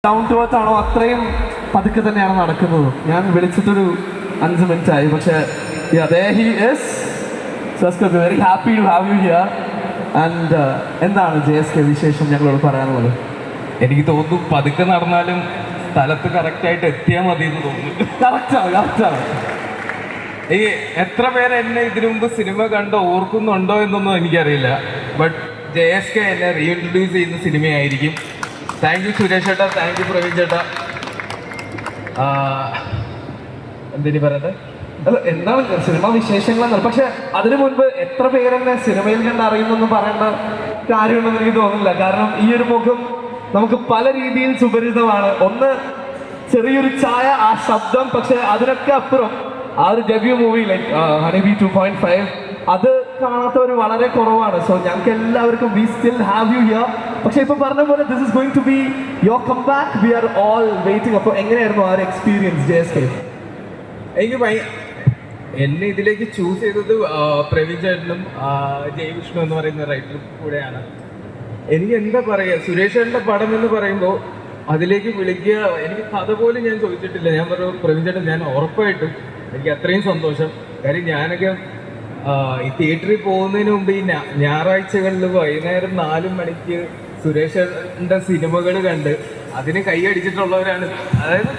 Down to earth ആണോ അത്രയും പതുക്കെ തന്നെയാണ് നടക്കുന്നത്. ഞാൻ വിളിച്ചിട്ടൊരു 5 മിനിറ്റ് ആയി, പക്ഷേ there he is. JSK, very happy to have you here. And എന്താണ് JSK വിശേഷം ഞങ്ങളോട് പറയാനുള്ളത്? എനിക്ക് തോന്നുന്നു പതുക്കെ നടന്നാലും സ്ഥലത്ത് കറക്റ്റായിട്ട് എത്തിയാൽ മതി എന്ന് തോന്നുന്നു. കറക്റ്റാണ്. ഈ എത്ര പേര് എന്നെ ഇതിനു മുമ്പ് സിനിമ കണ്ട് ഓർക്കുന്നുണ്ടോ എന്നൊന്നും എനിക്കറിയില്ല. ബട്ട് JSK എന്നെ റീഇൻട്രൊഡ്യൂസ് ചെയ്യുന്ന സിനിമയായിരിക്കും. താങ്ക് യു സുരേഷ് ചേട്ടാ, താങ്ക് യു പ്രവീൺ ചേട്ടാ. എന്തിനു പറയട്ടെ, അല്ല എന്താണ് സിനിമ വിശേഷങ്ങളെന്നാണ്. പക്ഷെ അതിനു മുൻപ് എത്ര പേരെന്നെ സിനിമയിൽ കണ്ട് അറിയുന്നെന്ന് പറയേണ്ട കാര്യമുണ്ടെന്ന് എനിക്ക് തോന്നുന്നില്ല. കാരണം ഈ ഒരു മുഖം നമുക്ക് പല രീതിയിൽ സുപരിചിതമാണ്. ഒന്ന് ചെറിയൊരു ഛായ, ആ ശബ്ദം, പക്ഷെ അതിനൊക്കെ അപ്പുറം ആ ഒരു ഡെബ്യൂ മൂവി ലൈക്ക് ഹണിബി 2.5 അത് കാണാത്തവർ വളരെ കുറവാണ്. സോ ഞങ്ങൾക്ക് എല്ലാവർക്കും we still have you here. പക്ഷെ ഇപ്പൊ പറഞ്ഞ പോലെ this is going to be your come back. We are all waiting. അപ്പോൾ എങ്ങനെയായിരുന്നു ആ ഒരു എക്സ്പീരിയൻസ് JSK? എനിക്ക് എന്നെ ഇതിലേക്ക് ചൂസ് ചെയ്തത് പ്രവീൺ ചേട്ടനും ജയവിഷ്ണു എന്ന് പറയുന്ന റൈറ്ററും കൂടെയാണ്. എനിക്ക് എന്താ പറയുക, സുരേഷ് ചേട്ടൻ്റെ പടം എന്ന് പറയുമ്പോൾ അതിലേക്ക് വിളിക്കുക, എനിക്ക് കഥ പോലും ഞാൻ ചോദിച്ചിട്ടില്ല. ഞാൻ പറഞ്ഞു പ്രവീൺ ചേട്ടൻ ഞാൻ ഉറപ്പായിട്ടും, എനിക്ക് അത്രയും സന്തോഷം. കാര്യം ഞാനൊക്കെ ഈ തിയേറ്ററിൽ പോകുന്നതിന് മുമ്പ് ഈ ഞായറാഴ്ചകളിൽ വൈകുന്നേരം 4 മണിക്ക് സുരേഷ് ചേട്ടൻ്റെ സിനിമകൾ കണ്ട് അതിന് കൈയടിച്ചിട്ടുള്ളവരാണ്. അതായത്